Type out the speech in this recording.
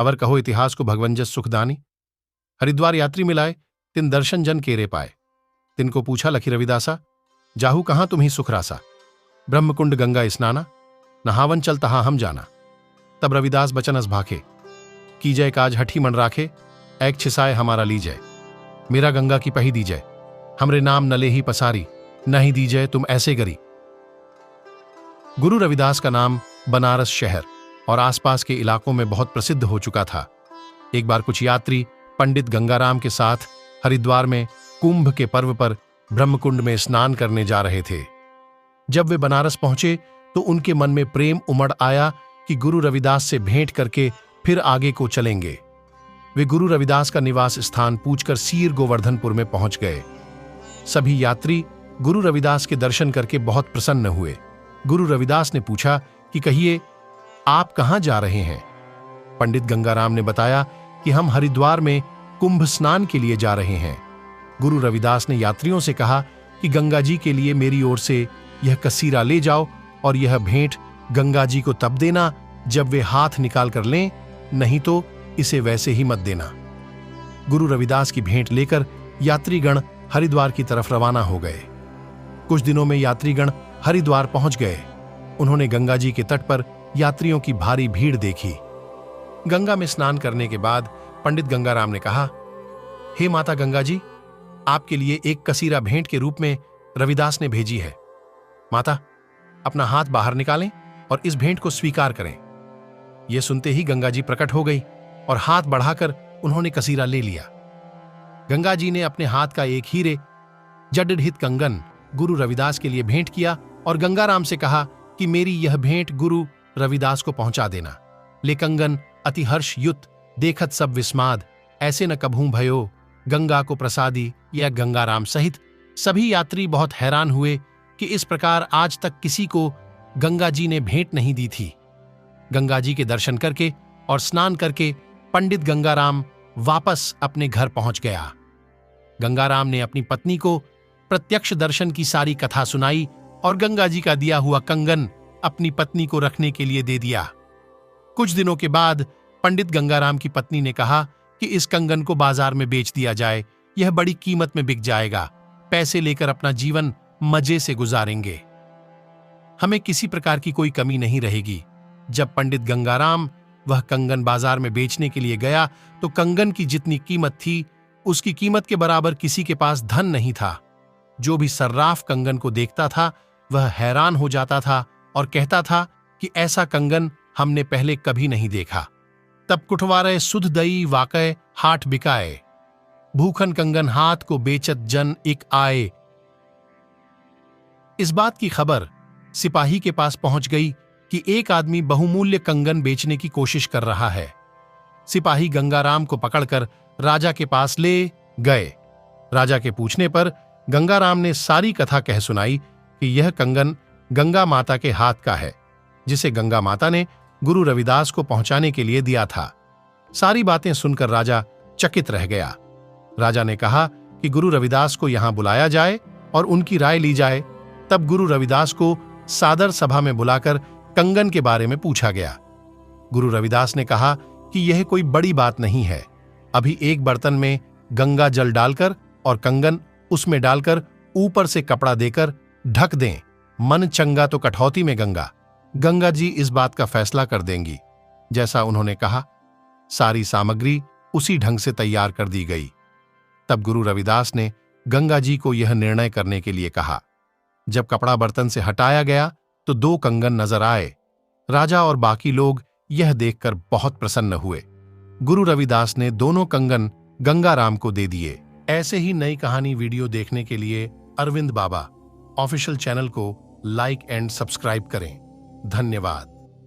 अवर कहो इतिहास को भगवंजस सुखदानी। हरिद्वार यात्री मिलाए तिन दर्शन जन केरे पाए। तिनको पूछा लखी रविदासा, जाहू कहाँ तुम्ही सुखरासा। ब्रह्मकुंड गंगा स्नाना, नहावन चल तहा हम जाना। तब रविदास बचनस भाखे, की जय काज हठी मन राखे। ऐक छिसाए हमारा लीजय, मेरा गंगा की पही दीजय। हमरे नाम नले ही पसारी, नहीं दीजय तुम ऐसे गरी। गुरु रविदास का नाम बनारस शहर और आसपास के इलाकों में बहुत प्रसिद्ध हो चुका था। एक बार कुछ यात्री पंडित गंगाराम के साथ हरिद्वार में कुंभ के पर्व पर ब्रह्मकुंड में स्नान करने जा रहे थे। जब वे बनारस पहुंचे तो उनके मन में प्रेम उमड़ आया कि गुरु रविदास से भेंट करके फिर आगे को चलेंगे। वे गुरु रविदास का निवास स्थान पूछकर सीर गोवर्धनपुर में पहुंच गए। सभी यात्री गुरु रविदास के दर्शन करके बहुत प्रसन्न हुए। गुरु रविदास ने पूछा कि कहिए आप कहां जा रहे हैं। पंडित गंगाराम ने बताया कि हम हरिद्वार में कुंभ स्नान के लिए जा रहे हैं। गुरु रविदास ने यात्रियों से कहा कि गंगा जी के लिए मेरी ओर से यह कसीरा ले जाओ और यह भेंट गंगा जी को तब देना जब वे हाथ निकाल कर लें, नहीं तो इसे वैसे ही मत देना। गुरु रविदास की भेंट लेकर यात्रीगण हरिद्वार की तरफ रवाना हो गए। कुछ दिनों में यात्रीगण हरिद्वार पहुंच गए। उन्होंने गंगा जी के तट पर यात्रियों की भारी भीड़ देखी। गंगा में स्नान करने के बाद पंडित गंगाराम ने कहा, हे माता गंगा जी, आपके लिए एक कसीरा भेंट के रूप में रविदास ने भेजी है। माता, अपना हाथ बाहर निकालें और इस भेंट को स्वीकार करें। यह सुनते ही गंगा जी प्रकट हो गई और हाथ बढ़ाकर उन्होंने कसीरा ले लिया। गंगा जी ने अपने हाथ का एक हीरे जडित कंगन गुरु रविदास के लिए भेंट किया और गंगाराम से कहा कि मेरी यह भेंट गुरु रविदास को पहुंचा देना। ले कंगन अति हर्ष युत देखत सब विस्माद, ऐसे न कभू भयो गंगा को प्रसादी। यह गंगाराम सहित सभी यात्री बहुत हैरान हुए कि इस प्रकार आज तक किसी को गंगा जी ने भेंट नहीं दी थी। गंगा जी के दर्शन करके और स्नान करके पंडित गंगाराम वापस अपने घर पहुंच गया। गंगाराम ने अपनी पत्नी को प्रत्यक्ष दर्शन की सारी कथा सुनाई और गंगा जी का दिया हुआ कंगन अपनी पत्नी को रखने के लिए दे दिया। कुछ दिनों के बाद पंडित गंगाराम की पत्नी ने कहा कि इस कंगन को बाजार में बेच दिया जाए, यह बड़ी कीमत में बिक जाएगा। पैसे लेकर अपना जीवन मजे से गुजारेंगे, हमें किसी प्रकार की कोई कमी नहीं रहेगी। जब पंडित गंगाराम वह कंगन बाजार में बेचने के लिए गया तो कंगन की जितनी कीमत थी उसकी कीमत के बराबर किसी के पास धन नहीं था। जो भी सर्राफ कंगन को देखता था वह हैरान हो जाता था और कहता था कि ऐसा कंगन हमने पहले कभी नहीं देखा। तब कुठवारे सुध दई वाकय हाट बिकाए, भूखन कंगन हाथ को बेचत जन एक आए। इस बात की खबर सिपाही के पास पहुंच गई कि एक आदमी बहुमूल्य कंगन बेचने की कोशिश कर रहा है। सिपाही गंगाराम को पकड़कर राजा के पास ले गए। राजा के पूछने पर गंगाराम ने सारी कथा कह सुनाई कि यह कंगन गंगा माता के हाथ का है, जिसे गंगा माता ने गुरु रविदास को पहुंचाने के लिए दिया था। सारी बातें सुनकर राजा चकित रह गया। राजा ने कहा कि गुरु रविदास को यहां बुलाया जाए और उनकी राय ली जाए। तब गुरु रविदास को सादर सभा में बुलाकर कंगन के बारे में पूछा गया। गुरु रविदास ने कहा कि यह कोई बड़ी बात नहीं है। अभी एक बर्तन में गंगा जल डालकर और कंगन उसमें डालकर ऊपर से कपड़ा देकर ढक दें। मन चंगा तो कठौती में गंगा। गंगा जी इस बात का फैसला कर देंगी। जैसा उन्होंने कहा, सारी सामग्री उसी ढंग से तैयार कर दी गई। तब गुरु रविदास ने गंगा जी को यह निर्णय करने के लिए कहा। जब कपड़ा बर्तन से हटाया गया तो 2 कंगन नजर आए। राजा और बाकी लोग यह देखकर बहुत प्रसन्न हुए। गुरु रविदास ने दोनों कंगन गंगाराम को दे दिए। ऐसे ही नई कहानी वीडियो देखने के लिए अरविंद बाबा ऑफिशियल चैनल को लाइक एंड सब्सक्राइब करें। धन्यवाद।